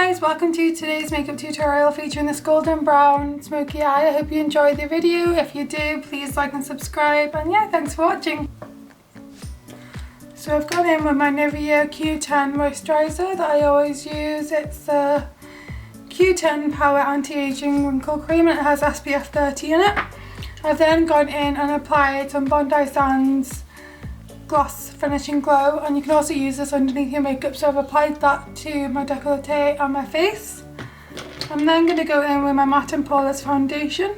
guys, welcome to today's makeup tutorial featuring this golden brown smoky eye. I hope you enjoyed the video. If you do, please like and subscribe, and yeah, thanks for watching. So I've gone in with my NIVEA Q10 moisturiser that I always use. It's a Q10 Power Anti-Aging Wrinkle Cream and it has SPF 30 in it. I've then gone in and applied some Bondi Sands Gloss Finishing Glow, and you can also use this underneath your makeup, so I've applied that to my décolleté and my face. I'm then going to go in with my Matte and Poreless foundation.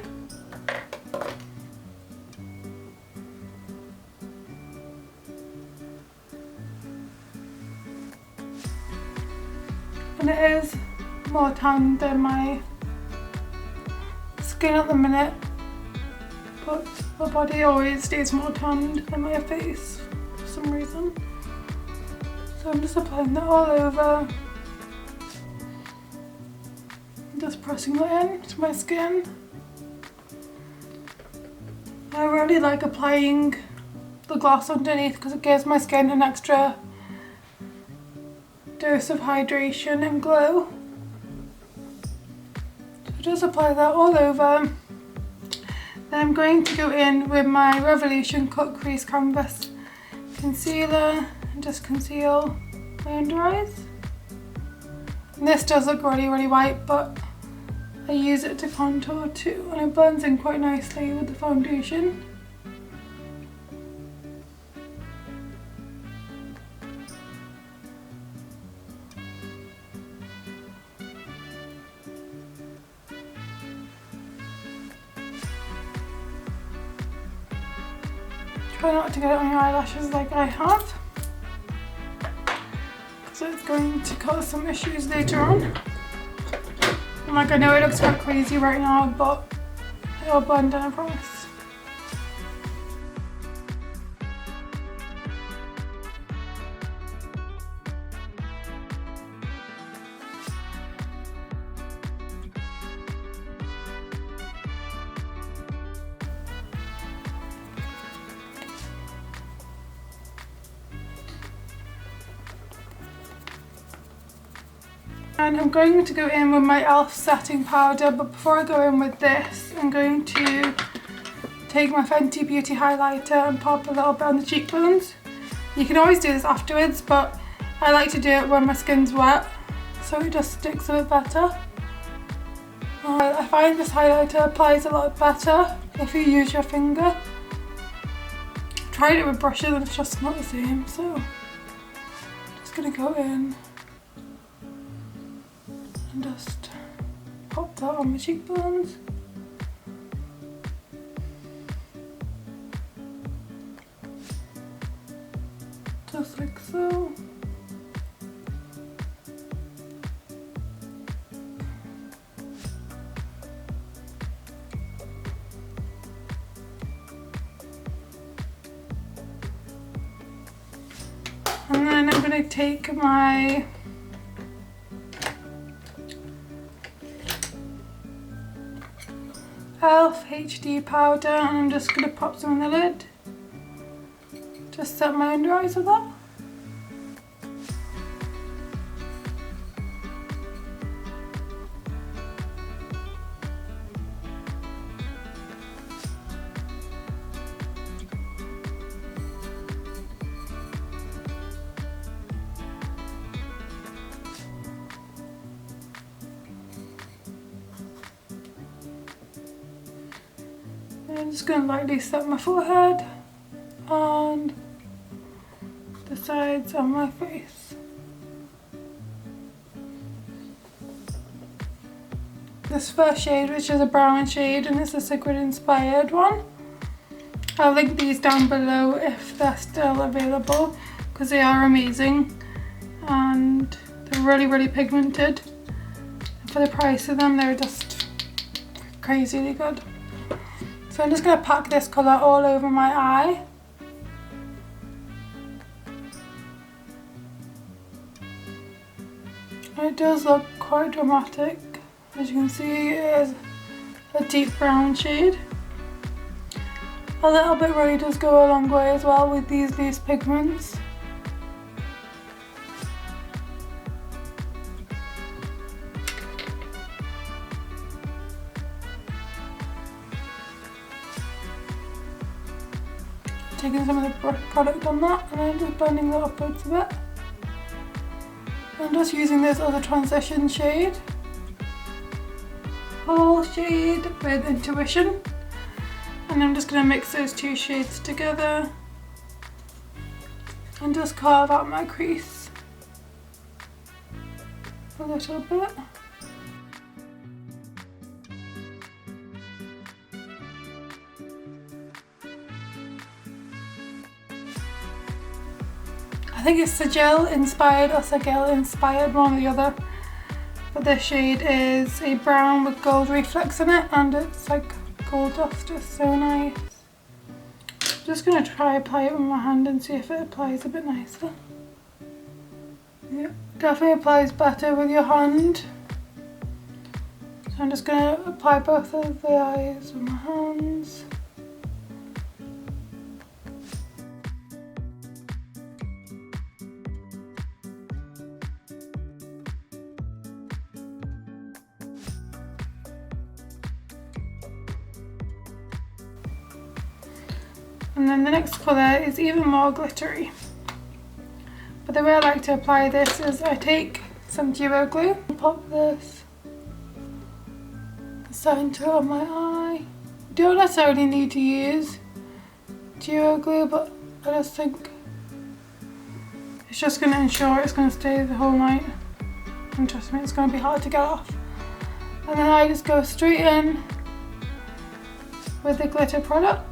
And it is more tan than my skin at the minute, but my body always stays more tanned than my face for some reason. So I'm just applying that all over. I'm just pressing that into my skin. I really like applying the gloss underneath because it gives my skin an extra dose of hydration and glow. So just apply that all over. Then I'm going to go in with my Revolution Cut Crease Canvas concealer and just conceal my under eyes. And this does look really white, but I use it to contour too, and it blends in quite nicely with the foundation. Try not to get it on your eyelashes like I have, because it's going to cause some issues later on. And like, I know it looks quite crazy right now, but it'll blend in, I promise. And I'm going to go in with my e.l.f. setting powder, but before I go in with this, I'm going to take my Fenty Beauty highlighter and pop a little bit on the cheekbones. You can always do this afterwards, but I like to do it when my skin's wet, so it just sticks a bit better. I find this highlighter applies a lot better if you use your finger. I've tried it with brushes and it's just not the same, so I'm just going to go in and just pop that on my cheekbones. Just like so. And then I'm going to take my e.l.f. HD powder and I'm just going to pop some in the lid. Just set my under eyes with that. I'm just going to lightly set my forehead and the sides of my face. This first shade, which is a brown shade, and it's a SIGIL inspired one. I'll link these down below if they're still available, because they are amazing and they're really pigmented. And for the price of them, they're just crazily good. So I'm just going to pack this colour all over my eye. And it does look quite dramatic. As you can see, it is a deep brown shade. A little bit really does go a long way as well with these loose pigments. taking some of the product on that and then just blending that upwards a bit. I'm just using this other transition shade, Whole shade with Intuition, and I'm just going to mix those two shades together and just carve out my crease a little bit. I think it's SIGIL inspired or SIGIL inspired, one or the other. But this shade is a brown with gold reflex in it, and it's like gold dust. It's so nice. I'm just going to try apply it with my hand and see if it applies a bit nicer. Yeah, definitely applies better with your hand. So I'm just going to apply both of the eyes with my hands. And then the next colour is even more glittery. But the way I like to apply this is I take some duo glue and pop this the centre of my eye. You don't necessarily need to use duo glue, but I just think it's just going to ensure it's going to stay the whole night. And trust me, it's going to be hard to get off. And then I just go straight in with the glitter product.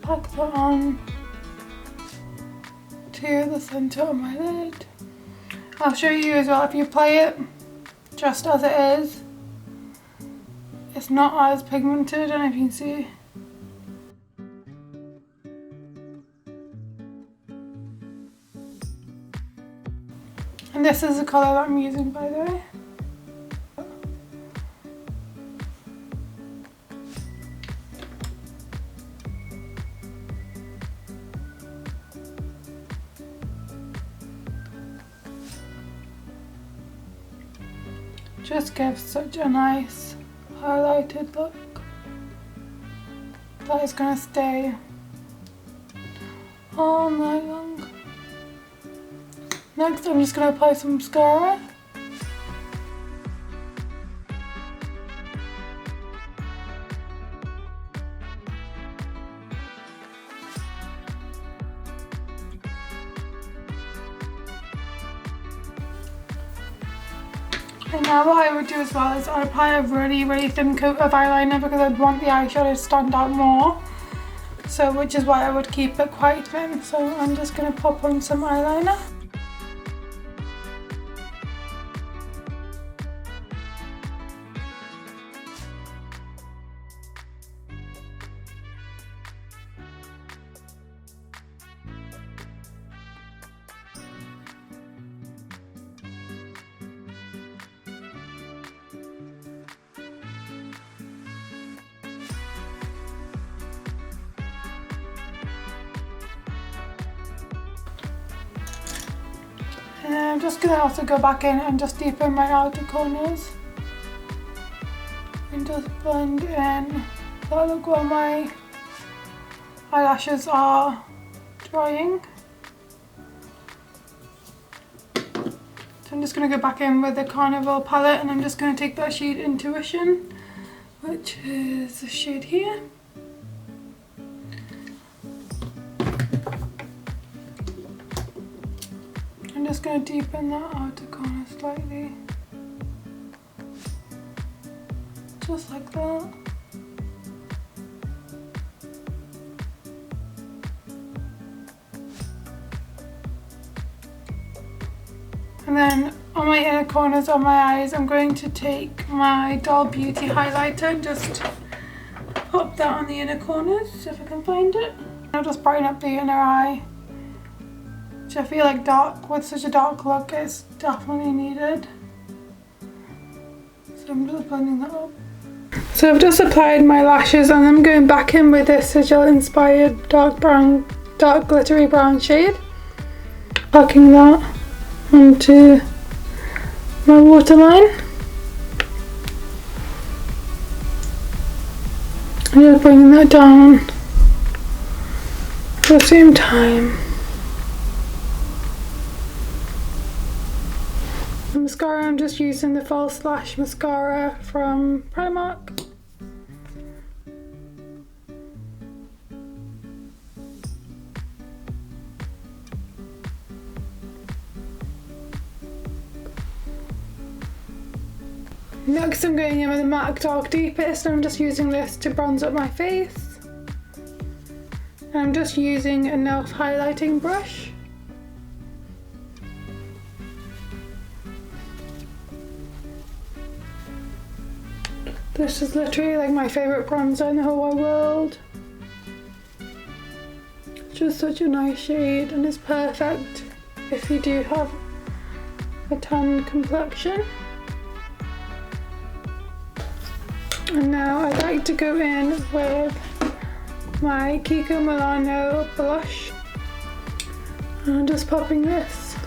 Pack that on to the centre of my lid. I'll show you as well, if you apply it just as it is, it's not as pigmented, and if you can see. And this is the colour that I'm using, by the way. Just gives such a nice highlighted look that is going to stay all night long. Next I'm just going to apply some mascara. And now what I would do as well is I'd apply a really thin coat of eyeliner because I'd want the eyeshadow to stand out more. So which is why I would keep it quite thin. So I'm just going to pop on some eyeliner. And then I'm just going to also go back in and just deepen my outer corners and just blend in. So look while my eyelashes are drying. So I'm just going to go back in with the Carnival palette, and I'm just going to take that shade Intuition, which is the shade here. I'm just going to deepen that outer corner slightly, just like that. And then on my inner corners of my eyes, I'm going to take my Doll Beauty highlighter and just pop that on the inner corners, if I can find it. I'll just brighten up the inner eye. Which I feel like with such a dark look is definitely needed. So I'm just blending that up. So I've just applied my lashes and I'm going back in with this SIGIL inspired dark glittery brown shade. Packing that onto my waterline. And just bringing that down at the same time. The mascara, I'm just using the False Lash mascara from Primark. Next I'm going in with a MAC Dark Deepest, and I'm just using this to bronze up my face. And I'm just using an e.l.f. highlighting brush. This is literally like my favourite bronzer in the whole wide world. It's just such a nice shade and it's perfect if you do have a tan complexion. And now I'd like to go in with my KIKO Milano blush. And I'm just popping this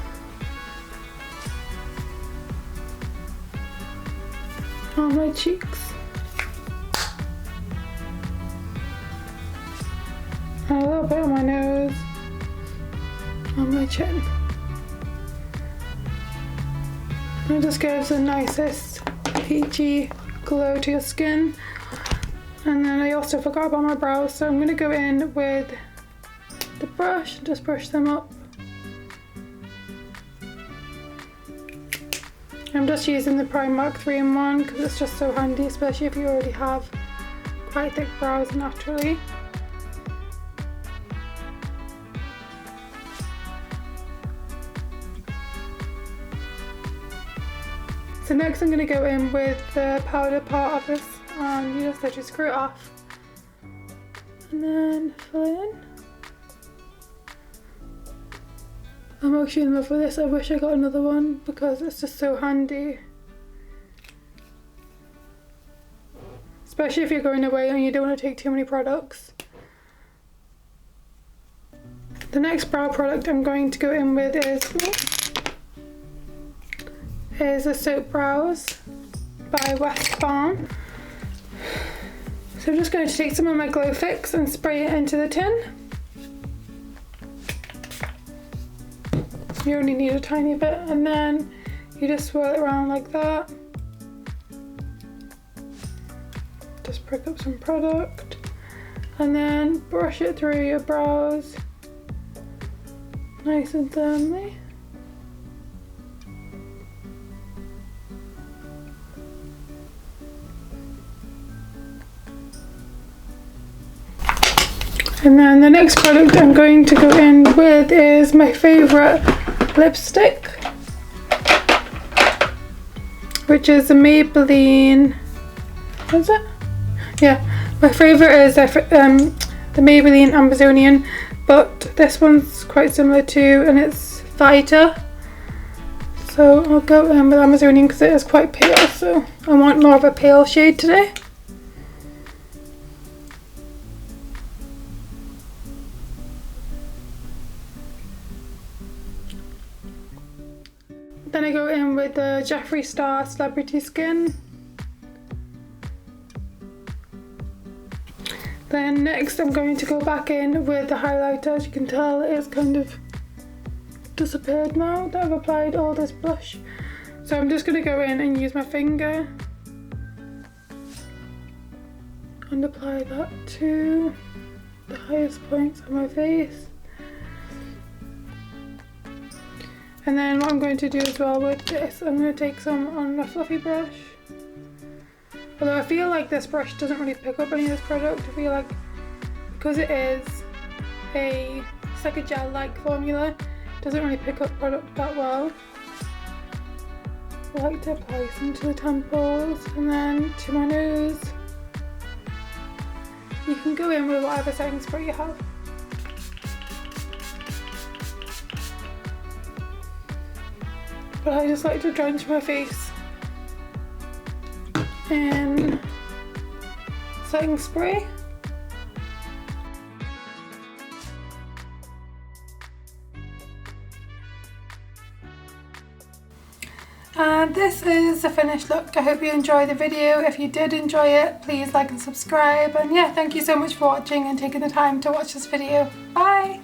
on my cheeks. And a little bit on my nose, on my chin. And it just gives the nicest peachy glow to your skin. And then I also forgot about my brows, so I'm going to go in with the brush and just brush them up. I'm just using the Primark 3-in-1 because it's just so handy, especially if you already have quite thick brows naturally. So next I'm going to go in with the powder part of this, and you just literally screw it off and then fill it in. I'm actually in love with this. I wish I got another one because it's just so handy. Especially if you're going away and you don't want to take too many products. The next brow product I'm going to go in with is the Soap Brows by Westbarn. So I'm just going to take some of my Glow Fix and spray it into the tin. You only need a tiny bit, and then you just swirl it around like that. Just prick up some product and then brush it through your brows nice and firmly. And then the next product I'm going to go in with is my favourite lipstick, which is the Maybelline, what is it? Yeah, my favourite is the Maybelline Amazonian, but this one's quite similar too, and it's lighter. So I'll go in with Amazonian because it is quite pale, so I want more of a pale shade today. Then I go in with the Jefree Star Celebrity Skin. Then next I'm going to go back in with the highlighter. As you can tell, it's kind of disappeared now that I've applied all this blush. So I'm just going to go in and use my finger and apply that to the highest points of my face. And then what I'm going to do as well with this, I'm going to take some on my fluffy brush. Although I feel like this brush doesn't really pick up any of this product. I feel like because it's like a gel-like formula, it doesn't really pick up product that well. I like to apply some to the temples and then to my nose. You can go in with whatever setting spray you have. But I just like to drench my face in setting spray. And this is the finished look. I hope you enjoyed the video. If you did enjoy it, please like and subscribe. And yeah, thank you so much for watching and taking the time to watch this video. Bye!